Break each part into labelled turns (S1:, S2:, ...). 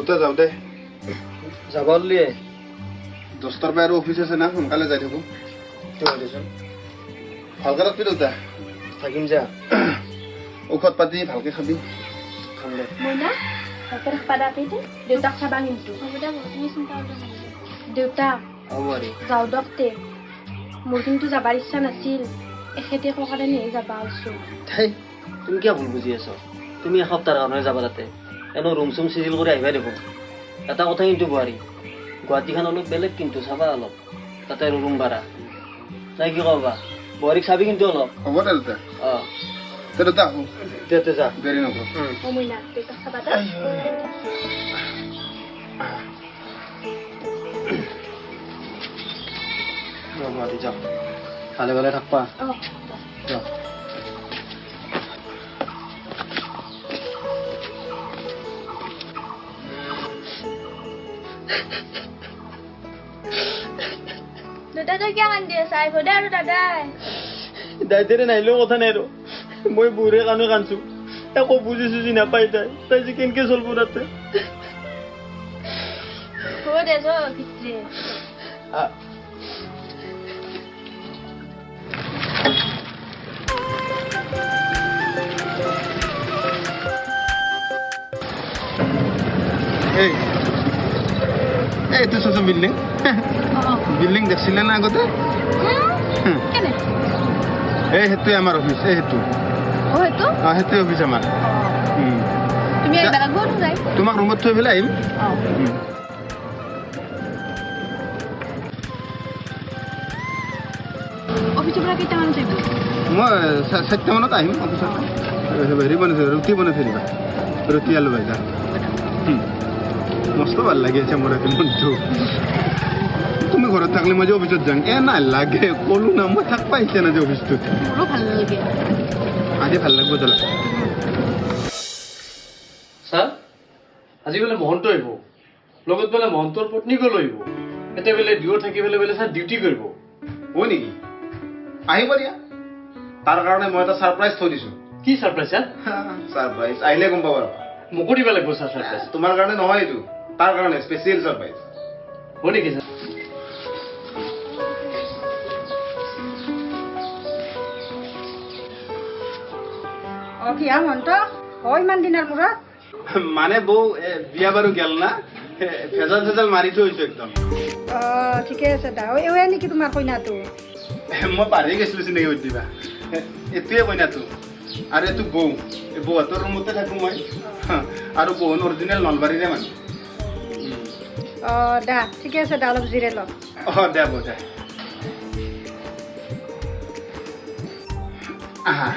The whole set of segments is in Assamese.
S1: দুটা যাওঁ দে
S2: যাব বুলিয়ে
S1: 10টাৰ পৰা আৰু অফিচ আছে না সোনকালে যাই থাকো
S2: দেচোন
S1: ভালকে ৰাখবি দুটা
S2: থাকিম যা
S1: ঔষধ পাতি ভালকে খাবি
S2: খাম দে
S3: মইনা ভালকে ৰাখবা দাপিতে দেউতাক চাবা কিন্তু হ'ব দে তুমি চিন্তা কৰিব দেউতা
S2: হ'ব আৰু
S3: যাওঁ দক তে মোৰ কিন্তু যাবাৰ ইচ্ছা নাছিল এখেতে ককাৰে নিয়ে যাবা আছো
S2: হেই তুমি কিয় ভুল বুজি আছ তুমি এসপ্তাহৰ কাৰণে যাবা তাতে এনেও ৰুম চুম চিজিল কৰি আহিবা দেখোন এটা কথা কিন্তু গুৱাহাটীখন অলপ বেলেগ কিন্তু চাবা অলপ তাতে ৰুম ভাড়া নাই কি ক'বা বোৱাৰীক চাবি কিন্তু অলপ
S1: হ'ব দে দুটা
S2: অঁ
S1: তে দুটা আহো
S2: দে যা
S1: দেৰি নকৰ
S3: অ মইনা দেউতাক চাবা দে
S2: গুৱাহাটী যাম ভালে ভালে থাকবা
S3: অ
S2: যাওঁ
S3: দেউতা তই কিয় কান্দি আছা আহিব দে আৰু দাদাই
S2: দাইতেৰে নাহিলেও কথা নাই আৰু মই বুঢ়ীৰ কাৰণে কান্দছো একো বুজি চুজি নাপাই তাই যে কেনেকে চলব তাতে
S3: হ'ব দে যো ভিতৰে
S1: এই এইটো চোন বিল্ডিং বিল্ডিং দেখছিলে না আগতে
S3: কেনে
S1: এই সেইটোৱে আমাৰ অফিচ এই সেইটো
S3: অ সেইটো
S1: সেইটোৱে অফিচ আমাৰ
S3: তুমি আহিবা লাগব যাই
S1: তোমাক ৰুমত থৈ পেলাই আহিম
S3: অফিচৰ পৰা কেইটামান যাব
S1: মই 4টামানত আহিম অফিচত হেৰি বনাইছে ৰুটি বনাই থৈ দিবা ৰুটি আলু ভাজা মস্ত ভাল লাগি আছে মোৰ আজি মনটো তুমি ঘৰত থাকলে মই যে অফিচত যাম নালাগে ক'লো না মই থাকবা ইচ্ছা নাযায় অফিচটোত
S3: মোৰো ভাল নালাগে
S1: আজি ভাল লাগব তোলা
S4: ছাৰ আজি বোলে মহন্ত আহিব লগত বোলে মহন্তৰ পত্নীকো লৈ আহিব এতিয়া বোলে ডিঅ থাকি পেলাই বোলে ছাৰ ডিউটি কৰিব
S1: হয় নেকি আহিব দিয়া তাৰ কাৰণে মই এটা ছাৰপ্ৰাইজ থৈ দিছোঁ
S4: কি ছাৰপ্ৰাইজ ছাৰ
S1: ছাৰপ্ৰাইজ আহিলে গম পাবা
S4: মোকো দিব লাগিব ছাৰ ছাৰপ্ৰাইজ
S1: তোমাৰ কাৰণে নহয় এইটো তাৰ কাৰণে স্পেচিয়েল ছাৰপ্ৰাইজ
S4: হয় নেকি ছাৰ
S5: অ কি মন্ত হয় ইমান দিনৰ মূৰত
S1: মানে বৌ বিয়া বাৰু গেল না ভেজাল ভেজাল মাৰি থৈছো একদম
S5: অ ঠিকে আছে দা এৱে নেকি তোমাৰ কইনাটো
S1: মই পাহৰি গৈছিলো চিনাকি কৰি দিবা এইটোৱে কইনাটো আৰু এইটো বৌ বৌহঁতৰ ৰুমতে থাকো মই আৰু বৌন অৰিজিনেল নলবাৰীৰে মানুহ
S5: অ দা ঠিকে আছে দা অলপ জিৰে ল
S1: দে বৌ দে আহা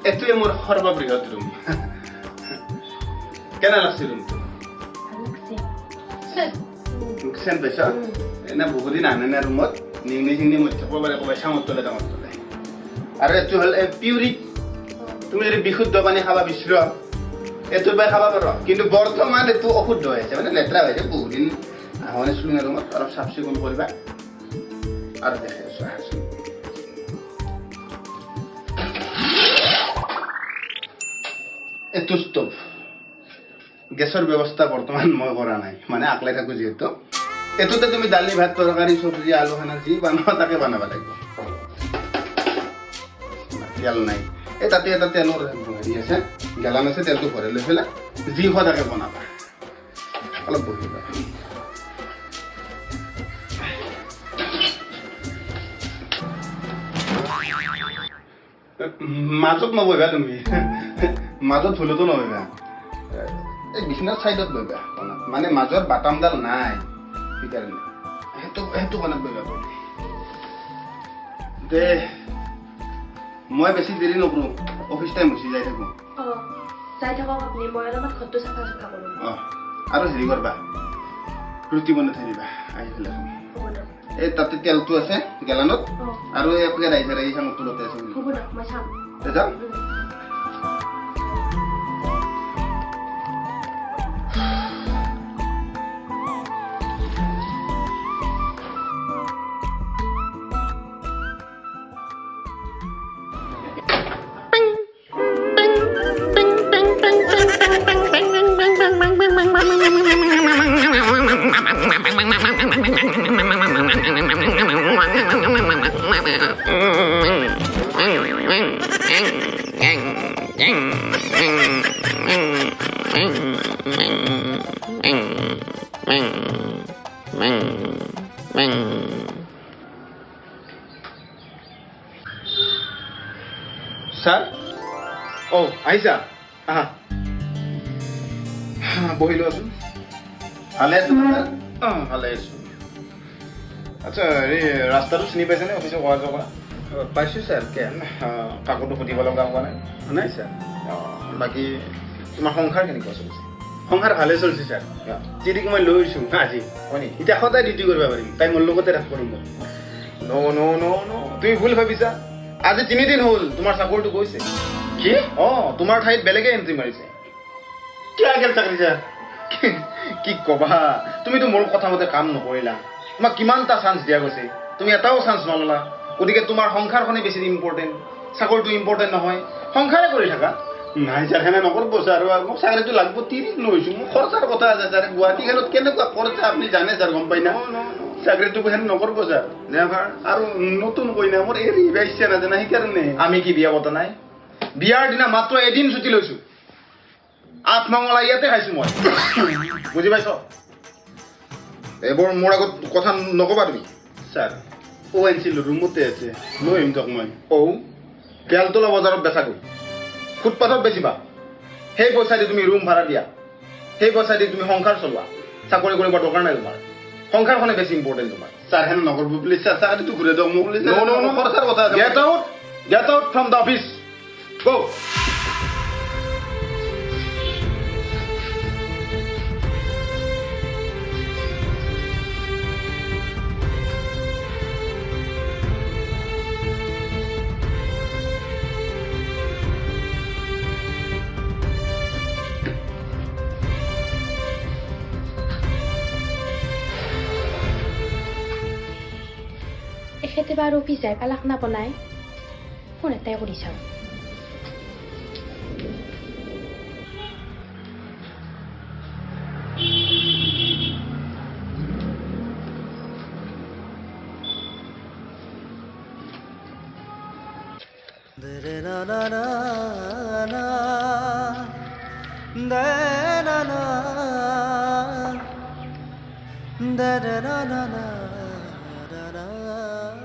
S1: এইটোৱে মোৰ সৰ্ববৃহৎ ৰুম কেনে লাগছে ৰুমটো চেন পাইছ এনে বহুত দিন আনে না ৰুমত নিংনি চিংনি মই থাকিব পাৰে ক'বাই চাঙত তলে ডাঙৰ তলে আৰু এইটো হ'ল পিউৰিক তুমি যদি বিশুদ্ধ পানী খাব বিচৰা এইটোৰ পৰাই খাব পাৰ কিন্তু বৰ্তমান এইটো অশুদ্ধ হৈ আছে মানে লেতেৰা হৈ আছে বহুত দিন আহোঁ নাছিলোঁ না ৰুমত অলপ চাফ চিকুণ কৰিবা আৰু দেখাই আছোঁ আহাচোন এইটো ষ্টভ গেছৰ ব্যৱস্থা বৰ্তমান মই কৰা নাই মানে আকলাই থাকো যিহেতু এইটোতে তুমি দালি ভাত তৰকাৰী চব্জি আলু খানা যি বনাবা তাকে বনাব লাগিব তেল নাই এই তাতে এটা তেলৰ হেৰি আছে গেলান আছে তেলটো ভৰাই লৈ পেলাই যি খোৱা তাকে বনাবা অলপ বহিবা মাজত নবহিবা তুমি মাজত ভুলতো নবহিবা এই বিছনাৰ চাইডত বহিবা মানে মাজৰ বাটামডাল নাই সেইকাৰণে সেইটো কোণত বহিবা দে মই বেছি দেৰি নকৰোঁ অফিচ টাইম গুচি যাই থাকোঁ
S3: অ যাই থাকক আপুনি মই অলপমান ঘৰটো চাফা চাফা কৰোঁ
S1: আৰু হেৰি কৰবা ৰুটি বনাই থৈ দিবা আহি পেলাই
S3: হ'ব দিয়ক
S1: এই তাতে তেলটো আছে গেলানত
S3: অ
S1: আৰু এপকে ৰাইছে ৰাইছে চাঙত তলতে আছে
S3: হ'ব দিয়ক মই চাম
S1: যাওঁ স্যার ও আহিছা আহা বহিলো আছোন ভালে আছো স্যার ভালে আছো আচ্ছা এই ৰাস্তাটো চিনি পাইছেনে অফিচত অহা যোৱা কৰা পাইছোঁ ছাৰ কাকতো সুধিব লগা হোৱা নাই নাই ছাৰ বাকী তোমাৰ সংসাৰ কেনেকুৱা চলিছে সংসাৰ ভালে চলিছে ছাৰ যিদিক মই লৈছোঁ আজি হয় নেকি এতিয়া সদায় ডিউটি কৰিব পাৰিম তাই মোৰ লগতে ৰাখিব লাগিব তুমি ভুল ভাবিছা আজি 3 দিন হ'ল তোমাৰ চাকৰিটো গৈছে কি তোমাৰ ঠাইত বেলেগে এণ্ট্ৰি মাৰিছে কি আগেল চাকৰি ছাৰ কি কবা তুমিতো মোৰ কথা মতে কাম নকৰিলা তোমাক কিমানটা চান্স দিয়া গৈছে তুমি এটাও চান্স নললা গতিকে তোমাৰ সংসাৰখনেই বেছি ইম্পৰ্টেণ্ট চাকৰিটো ইম্পৰ্টেণ্ট নহয় সংসাৰে কৰি থাকা নাই ছাৰ সেনে নকৰিব ছাৰ মোক চাকৰিটো লাগিব 3 লৈছোঁ মোৰ খৰচাৰ কথা আছে ছাৰ গুৱাহাটীখনত কেনেকুৱা খৰচা আপুনি জানে ছাৰ গম পাই না চাকৰিটো সেনে নকৰিব ছাৰ নেভাৰ আৰু নতুন কইনা মোৰ এৰিব ইচ্ছা নাজানা সেইকাৰণে আমি কি বিয়া পতা নাই বিয়াৰ দিনা মাত্ৰ এদিন ছুটি লৈছোঁ 8 মঙলা ইয়াতে খাইছোঁ মই বুজি পাইছ এইবোৰ মোৰ আগত কথা নকবা তুমি ছাৰ আনিছিলোঁ ৰুমতে আছে লৈ আহিম তক মই বেলতলা বজাৰত বেচাগৈ ফুটপাথত বেচিবা সেই পইচা দি তুমি ৰুম ভাড়া দিয়া সেই পইচা দি তুমি সংসাৰ চলোৱা চাকৰি কৰিব দৰকাৰ নাই তোমাৰ সংসাৰখনে বেছি ইম্পৰ্টেণ্ট তোমাৰ ছাৰ হেন নকৰিব প্লিজ ছাৰ চাকৰিটো ঘূৰাই দিয়ক মোক খৰচাৰ কথা get out from the office go
S3: এখেতে বাৰু অফিচ যাই পালাক না পলাই ফোন এটাই কৰি চাওঁ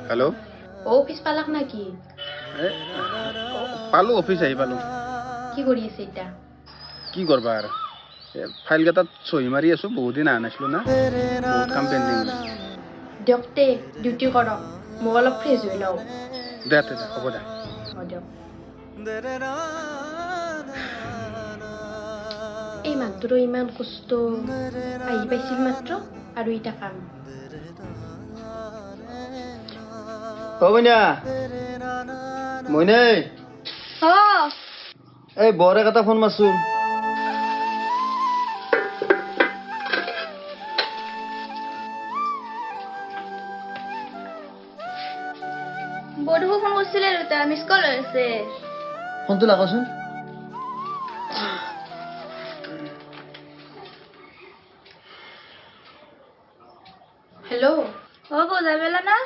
S1: হেল্ল'
S3: অফিচ পালাক না কি
S1: পালোঁ অফিচ আহি পালোঁ
S3: কি কৰি আছে এতিয়া
S1: কি কৰবা আৰু ফাইলকেইটাত চহী মাৰি আছোঁ বহুত দিন অহা নাছিলোঁ না বহুত কাম পেণ্ডিং
S3: দিয়ক তে ডিউটি কৰক মোক অলপ ফ্ৰেছ হৈ লওঁ
S1: দে হ'ব দে
S3: হ'ব দিয়ক এই মানুহটোৰো ইমান কষ্ট আহি পাইছিল মাত্ৰ আৰু এতিয়া কাম
S2: মইনা মইনা এই বৰেক এটা ফোন মাৰছোন
S6: বড়ো ফোন কৰিছিলে দেউতা মিছ কল হৈ আছে
S2: ফোনটো লাগাচোন
S3: হেল্ল'
S6: হ'ব যাবেলা না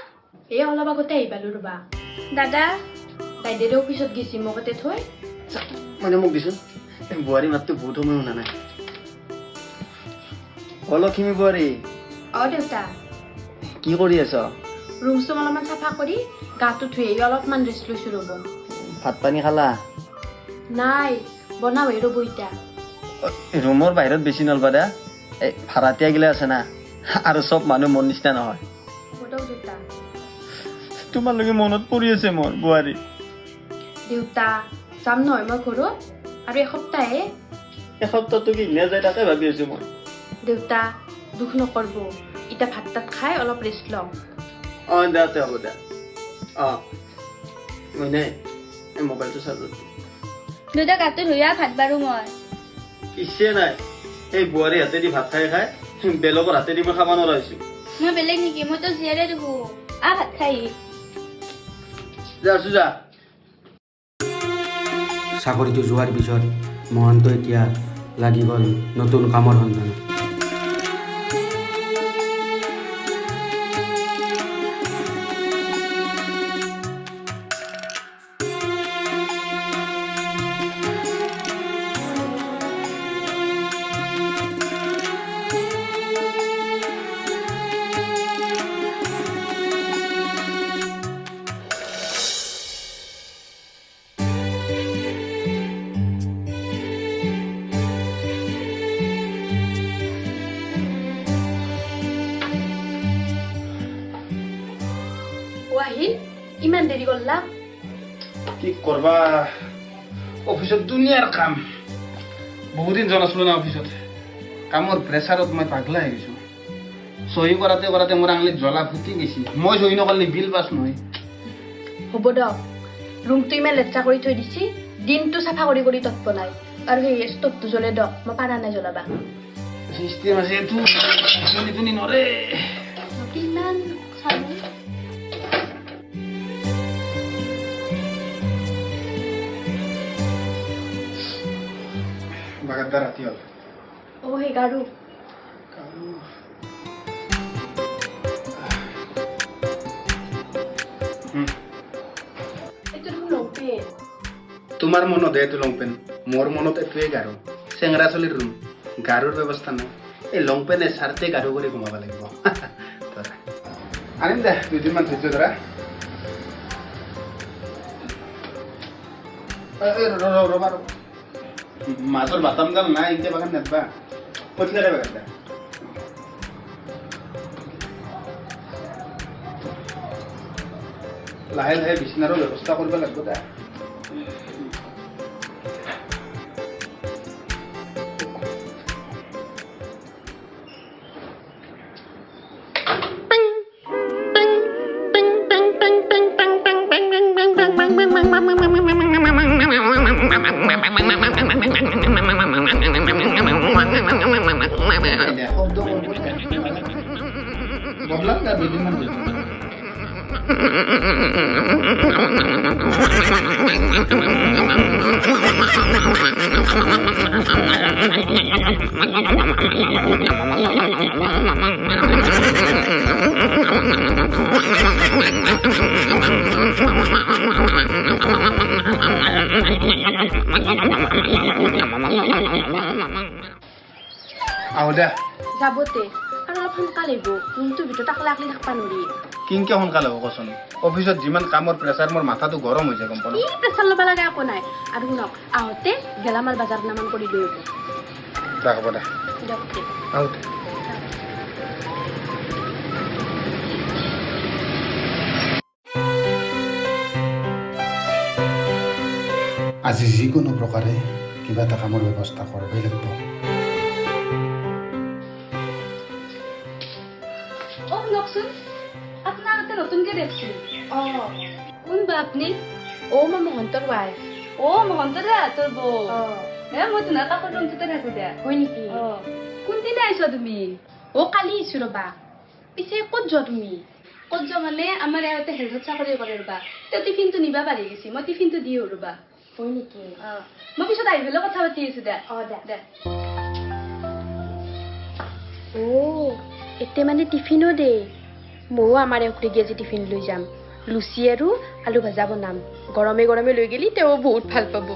S3: এই অলপ আগতে আহি পালোঁ ৰ'বা
S6: দাদা
S3: দাইদেৰে অফিচত গৈছি মোক তাতে থৈ
S2: মানে মোক দিছোন বোৱাৰী মাতটো বহুত সময় শুনা নাই লক্ষ্মী বোৱাৰী
S3: দেউতা
S2: কি কৰি আছ
S3: ৰুম চুম অলপমান চাফা কৰি গাটো ধুই আহি অলপমান ৰেষ্ট লৈছোঁ ৰ'ব
S2: ভাত পানী খালা
S3: নাই বনাওঁহে ৰ'ব এতিয়া
S2: ৰুমৰ বাহিৰত বেছি নলবা দা এই ভাড়াতীয়া গিলা আছে না আৰু চব মানুহ মোৰ নিচিনা নহয়
S3: হ'ব দিয়ক দেউতা
S2: তোমালোকে মনত পৰি আছে মোৰ বোৱাৰী
S3: দেউতা যাম নহয় মই ঘৰত আৰু এসপ্তাহে
S2: এসপ্তাহটো কি ইনে যায় তাকে ভাবি আছো মই
S3: দেউতা দুখ নকৰিব এতিয়া ভাত তাত খাই অলপ ৰেষ্ট লওঁ
S2: দে হ'ব দে মই নাই এই মোবাইলটো চাৰ্জত
S6: দেউতা গাটো ধুইয়া ভাত বাৰো মই
S2: ইচ্ছে নাই এই বোৱাৰী হাতেদি ভাত খাই খাই বেলেগৰ হাতেদি মই খাব নোৱাৰা হৈছো
S6: মই বেলেগ নেকি মইতো জীয়াৰে দেখো ভাত খাই
S2: যা আছো যা
S7: চাকৰিটো যোৱাৰ পিছত মহন্ত এতিয়া লাগি গ'ল নতুন কামৰ সন্ধানত
S3: আহিল ইমান দেৰি কৰলা
S1: কি কৰবা অফিচত দুনিয়াৰ কাম বহুদিন যোৱা নাছিলো না অফিচত কামৰ প্ৰেছাৰত মই পাগলা হৈ গৈছো চহী কৰাতে কৰাতে মোৰ আঙুলিত জ্বলা ফুটি গৈছে মই চহী নকৰিলে বিল পাছ নহয়
S3: হ'ব দক ৰুমটো ইমান লেতেৰা কৰি থৈ দিছি দিনটো চাফা কৰি কৰি তৎ পলাই আৰু সেই ষ্টভটো জ্বলে দক মই পাৰা নাই জ্বলাবা
S1: চিষ্টেম আছে এইটো জ্বলি নৰে
S3: কিমান চালো
S1: বাগানটা ৰাতি হ'ল
S3: সেই গাৰু এইটো দেখোন লংপেন
S1: তোমাৰ মনত এইটো লংপেন মোৰ মনত এইটোৱে গাৰু চেংৰা চলিৰ ৰুম গাৰুৰ ব্যৱস্থা নাই এই লংপেনে চাৰ্টে গাৰু কৰি ঘুমাব লাগিব আনিম দে দুদিনমান ধৈৰ্য ধৰা ৰবা মাছৰ বাটামডাল নাই এতিয়া বাগান নেদবা পঠিয়ালে বাগান লাহে লাহে বিচনাৰো ব্যৱস্থা কৰিব লাগিব দে বদলাম না দুদিনমান আহ দে
S3: যাবতে আৰু অলপ সোনকালে আহিব ৰুমটোৰ ভিতৰত আকলা আকলি থাকবা নোৱাৰি
S1: কিনকে সোনকালে হ'ব কচোন অফিচত যিমান কামৰ প্ৰেছাৰ মোৰ মাথাটো গৰম হৈ যায় গম পালো
S3: কি প্ৰেছাৰ ল'ব লাগে একো নাই আৰু শুনক আহোঁতে গেলামাল বাজাৰ নামান কৰি লৈ আহিব
S1: যা হ'ব দে
S3: দিয়ক দে।
S1: আহোঁতে আজি যিকোনো প্ৰকাৰে কিবা এটা কামৰ ব্যৱস্থা কৰিবই লাগিব
S6: শুনকচোন আপোনাৰ এটা নতুনকে দেখছো কোন বা আপুনি
S3: মই মহন্তৰ ৱাইফ
S6: মহন্ত দা তোৰ বৌ মই তোমাৰ কাষৰ ৰুমটোতে থাকো দিয়া
S3: হয় নেকি
S6: কোনদিনা আহিছা তুমি
S3: কালি আহিছো ৰবা পিছে ক'ত যোৱা তুমি
S6: ক'ত যোৱা মানে আমাৰ ইয়াতে হেল্থত চাকৰি কৰে ৰবা তেওঁ টিফিনটো নিবা পাৰি গৈছে মই টিফিনটো দিওঁ ৰবা
S3: হয় নেকি
S6: মই পিছত আহি পেলাই কথা পাতি আছো দে
S3: দে এতিয়া মানে টিফিনো দে ময়ো আমাৰ এওঁকলেগি আজি টিফিন লৈ যাম লুচি আৰু আলু ভাজা বনাম গৰমে গৰমে লৈ গেলি তেওঁ বহুত ভাল পাব